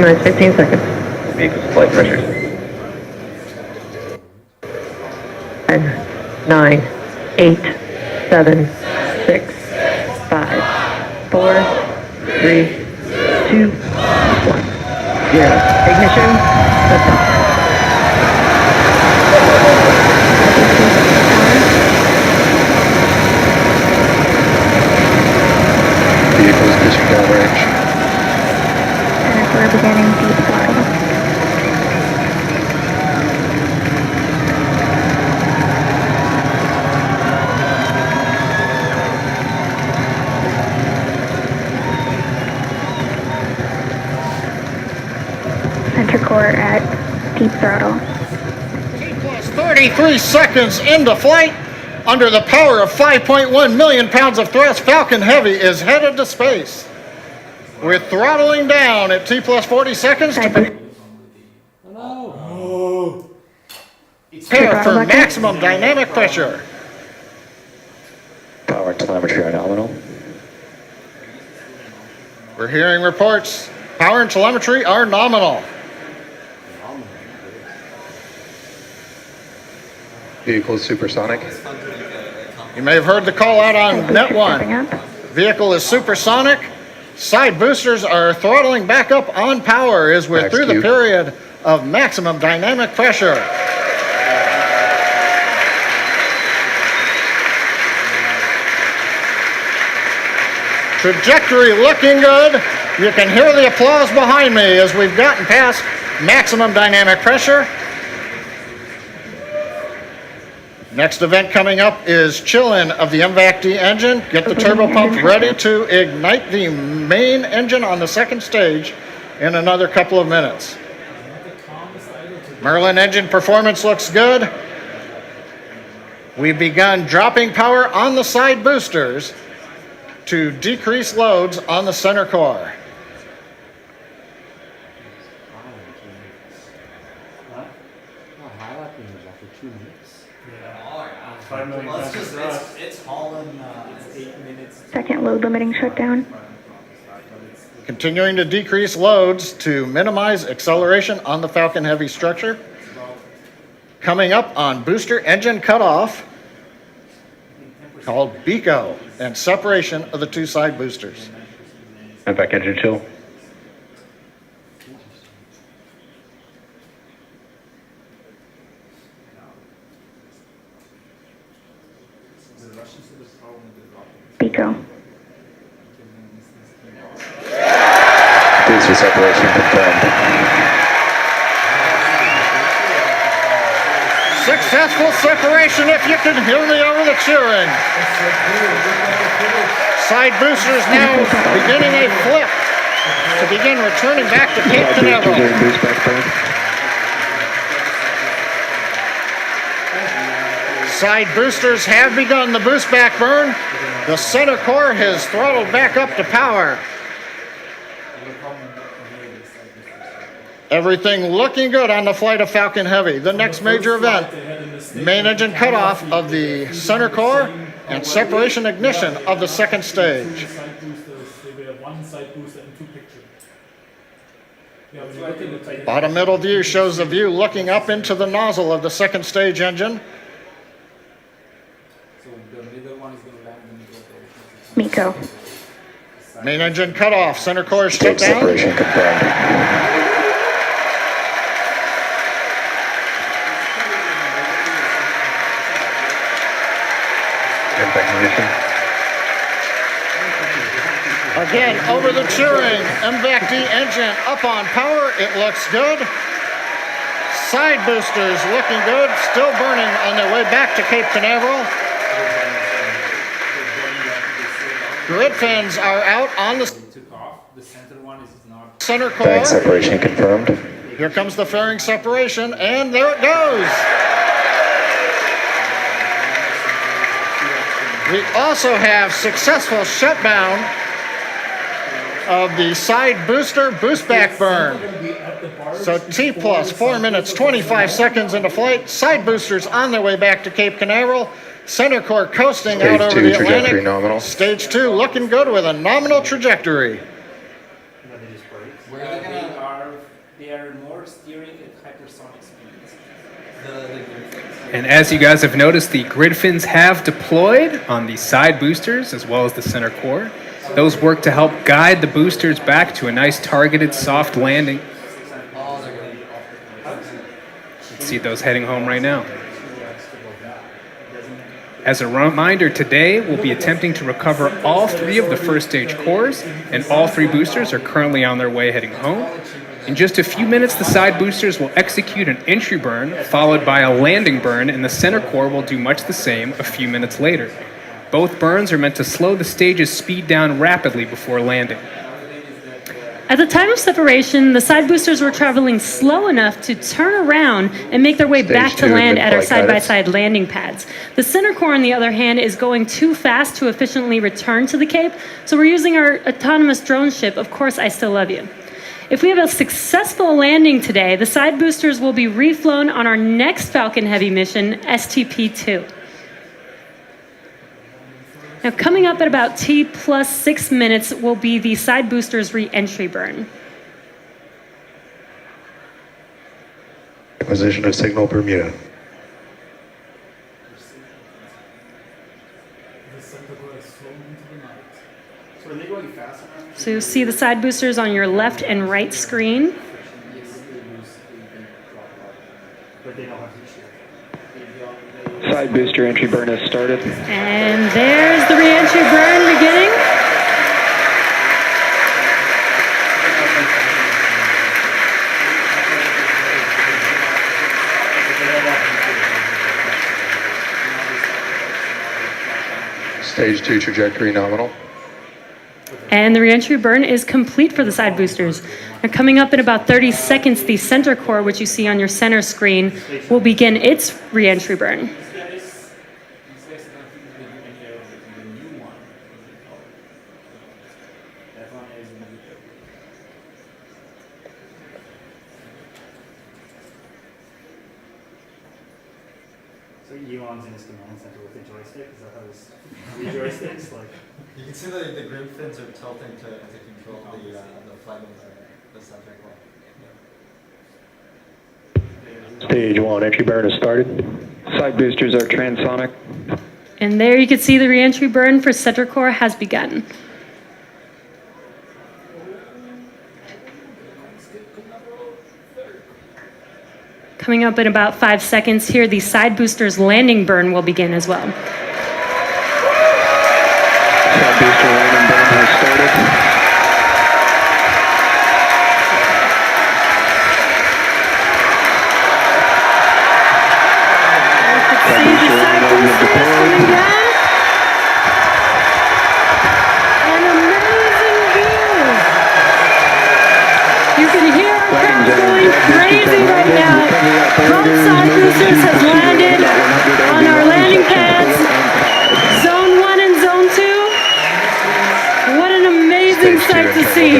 Maximize 15 seconds. Vehicle's flight pressures. 10, 9, 8, 7, 6, 5, 4, 3, 2, 1, 0. Ignition, liftoff. Vehicles pitching downrange. Center core beginning deep throttle. Center core at deep throttle. Plus 33 seconds into flight. Under the power of 5.1 million pounds of thrust, Falcon Heavy is headed to space. We're throttling down at T plus 40 seconds to prepare for maximum dynamic pressure. Power and telemetry are nominal. We're hearing reports. Power and telemetry are nominal. Vehicle is supersonic. You may have heard the call out on Net 1. Vehicle is supersonic. Side boosters are throttling back up on power as we're through the period of maximum dynamic pressure. Trajectory looking good. You can hear the applause behind me as we've gotten past maximum dynamic pressure. Next event coming up is chill-in of the MVAC-D engine. Get the turbo pump ready to ignite the main engine on the second stage in another couple of minutes. Merlin engine performance looks good. We've begun dropping power on the side boosters to decrease loads on the center core. It's hauling 8 minutes. Second load limiting shutdown. Continuing to decrease loads to minimize acceleration on the Falcon Heavy structure. Coming up on booster engine cutoff, called BECO, and separation of the two side boosters. MVAC engine chill. BECO. Booster separation confirmed. Successful separation, if you can hear me over the cheering. Side boosters now beginning a flip to begin returning back to Cape Canaveral. Side boosters have begun the boost back burn. The center core has throttled back up to power. Everything looking good on the flight of Falcon Heavy. The next major event, main engine cutoff of the center core and separation ignition of the second stage. Bottom middle view shows the view looking up into the nozzle of the second stage engine. MECO. Main engine cutoff, center core is Stage shut down. separation confirmed. MVAC ignition. Again, over the cheering, MVAC-D engine up on power, it looks good. Side boosters looking good, still burning on their way back to Cape Canaveral. Grid fins are out on the center core. Fairing separation confirmed. Here comes the fairing separation, and there it goes. We also have successful shutdown of the side booster boost back burn. So T plus 4 minutes, 25 seconds into flight. Side boosters on their way back to Cape Canaveral. Center core coasting out over the Atlantic. Nominal. Stage 2 looking good with a nominal trajectory. Where are they gonna And as you guys have noticed, the grid fins have deployed on the side boosters as well as the center core. Those work to help guide the boosters back to a nice targeted soft landing. See those heading home right now. As a reminder, today we'll be attempting to recover all 3 of the first stage cores, and all 3 boosters are currently on their way heading home. In just a few minutes, the side boosters will execute an entry burn, followed by a landing burn, and the center core will do much the same a few minutes later. Both burns are meant to slow the stage's speed down rapidly before landing. At the time of separation, the side boosters were traveling slow enough to turn around and make their way Stage back to 2 land at our mid-flight guidance. side-by-side landing pads. The center core, on the other hand, is going too fast to efficiently return to the Cape, so we're using our autonomous drone ship, Of Course I Still Love You. If we have a successful landing today, the side boosters will be reflown on our next Falcon Heavy mission, STP-2. Now, coming up at about T plus 6 minutes will be the side boosters re-entry burn. Acquisition of signal Bermuda. So you'll see the side boosters on your left and right screen. Side booster entry burn has started. And there's the re-entry burn beginning. Stage 2 trajectory nominal. And the re-entry burn is complete for the side boosters. Now, coming up in about 30 seconds, the center core, which you see on your center screen, will begin its re-entry burn. So Elon's in his command center with a joystick. Is that how this? 3 joysticks, like. You can see the grid fins are tilting to control the flight of the center core. Stage 1 entry burn has started. Side boosters are transonic. And there you can see the re-entry burn for center core has begun. Coming up in about 5 seconds here, the side boosters landing burn will begin as well. Side booster landing burn has started. See the side boosters coming down. An amazing view. You can hear our crowd going crazy right now. Both side boosters has landed on our landing pads. Zone 1 and Zone 2. What an amazing sight to see.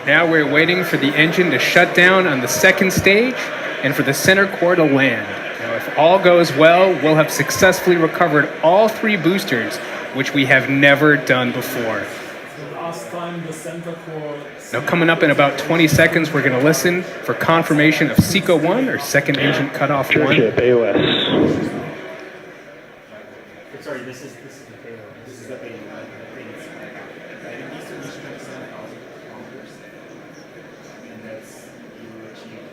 Now we're waiting for the engine to shut down on the second stage and for the center core to land. Now, if all goes well, we'll have successfully recovered all 3 boosters, which we have never done before. Last time the center core. Now, coming up in about 20 seconds, we're going to listen for confirmation of SECO 1, or second engine cutoff 1. Ship AOS. Sorry, this is the payload. This is the payload. And that's you achieve.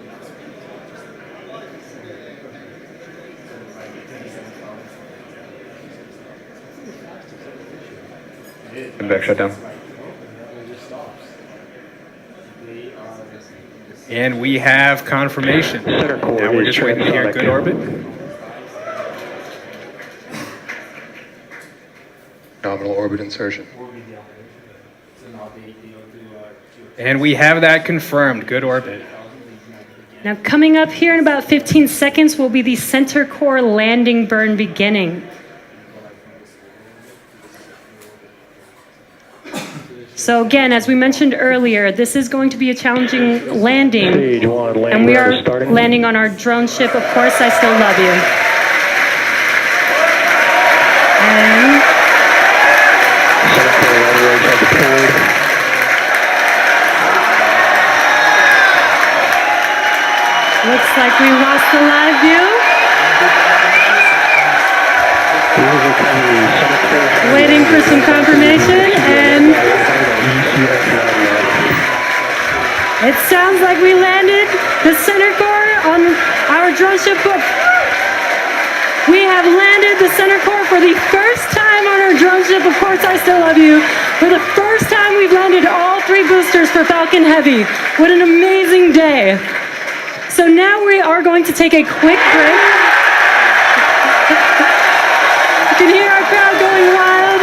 And back shutdown. And we have confirmation. Center core Now we're is just waiting to hear transonic. good orbit. Nominal orbit insertion. And we have that confirmed. Good orbit. Now, coming up here in about 15 seconds will be the center core landing burn beginning. So again, as we mentioned earlier, this is going to be a challenging landing. Stage 1 land And we burn are is starting. landing on our drone ship, Of Course I Still Love You. And Center core land roads are deployed. Looks like we lost the live view. Waiting for some confirmation, and it sounds like we landed the center core on our drone ship. We have landed the center core for the first time on our drone ship. Of course, I still love you. For the first time, we've landed all 3 boosters for Falcon Heavy. What an amazing day. So now we are going to take a quick break. You can hear our crowd going wild.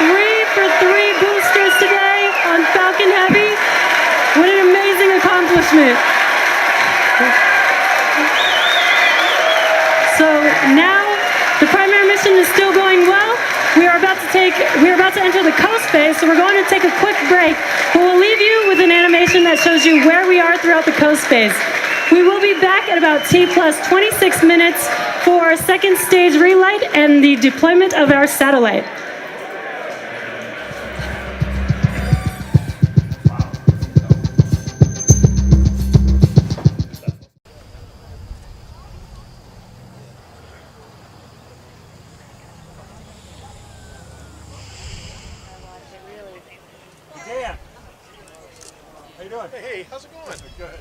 3 for 3 boosters today on Falcon Heavy. What an amazing accomplishment. So now the primary mission is still going well. We are about to enter the coast phase, so we're going to take a quick break. But we'll leave you with an animation that shows you where we are throughout the coast phase. We will be back at about T plus 26 minutes for our second stage relight and the deployment of our satellite. Dan, how you doing? Hey, how's it going? Good.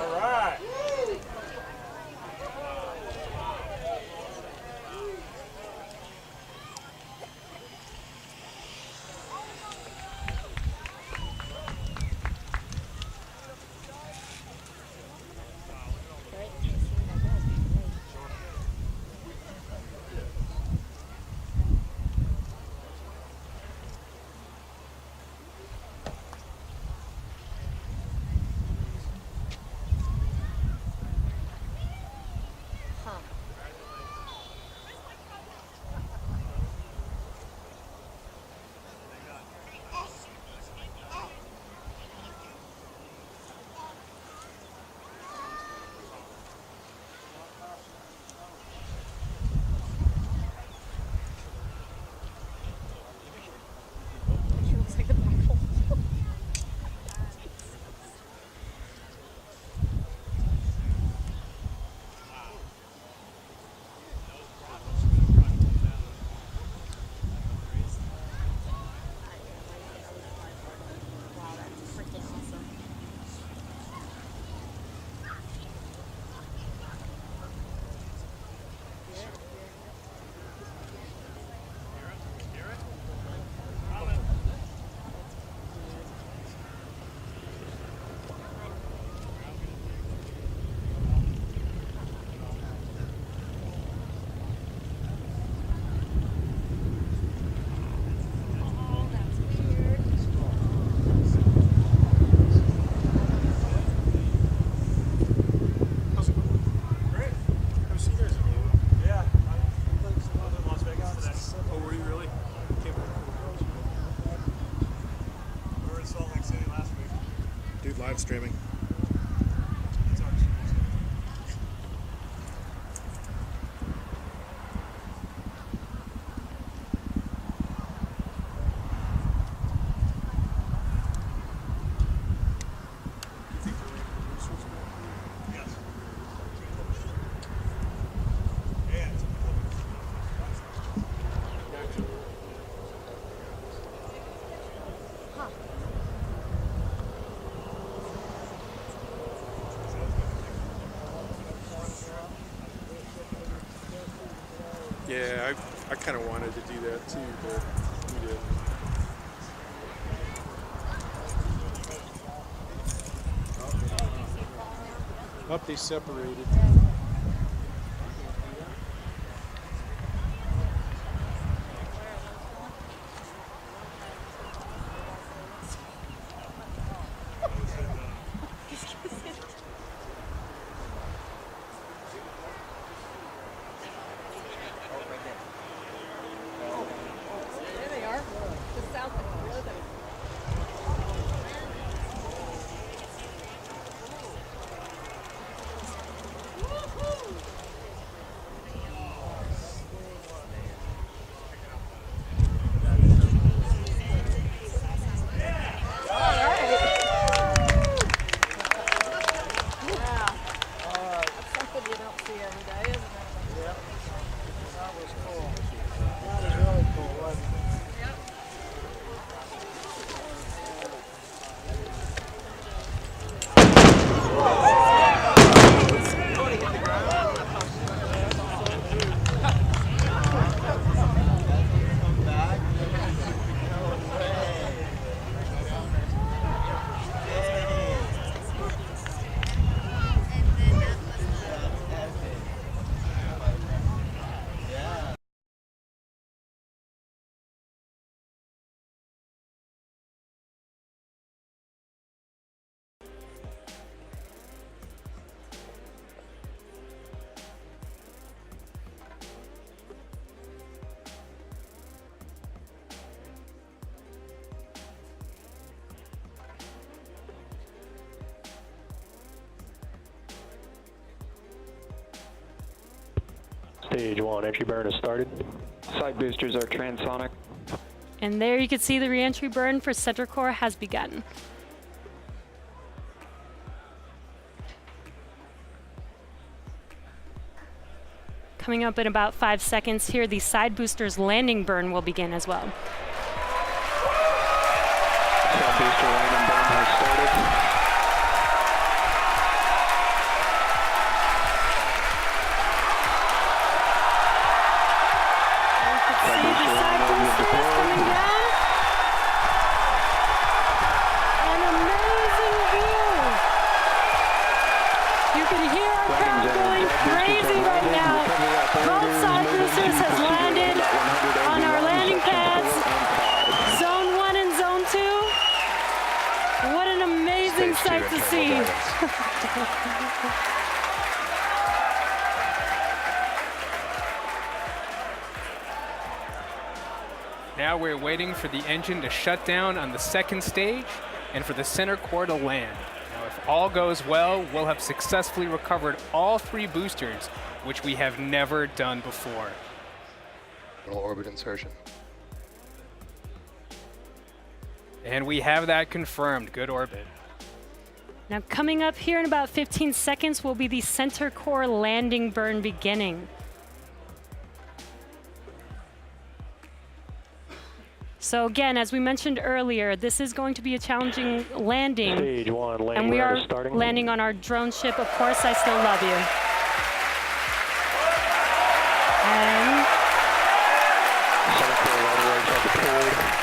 All right. Live streaming. Yeah, I kind of wanted to do that too, but we didn't. Up, they separated. Stage 1, entry burn has started. Side boosters are transonic. And there you can see the reentry burn for center core has begun. Coming up in about 5 seconds here, the side boosters landing burn will begin as well. Side booster landing burn has started. Sight to see. Now we're waiting for the engine to shut down on the second stage and for the center core to land. Now, if all goes well, we'll have successfully recovered all 3 boosters, which we have never done before. Orbit insertion. And we have that confirmed. Good orbit. Now coming up here in about 15 seconds will be the center core landing burn beginning. So again, as we mentioned earlier, this is going to be a challenging landing. Stage 1, landing and we burn are is starting. landing on our drone ship. Of course, I still love you. And Center core landing legs are deployed.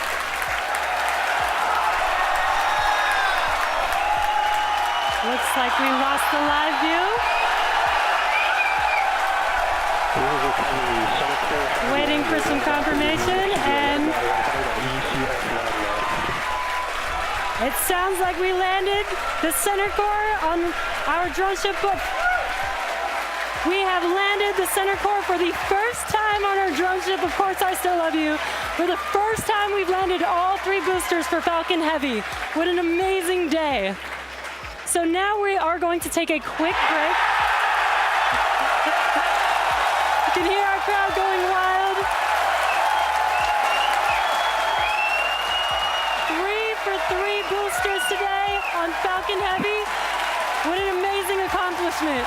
looks like we lost the live view. Waiting for some confirmation, and it sounds like we landed the center core on our drone ship. We have landed the center core for the first time on our drone ship. Of course, I still love you. For the first time, we've landed all 3 boosters for Falcon Heavy. What an amazing day. So now we are going to take a quick break. You can hear our crowd going wild. 3 for 3 boosters today on Falcon Heavy. What an amazing accomplishment.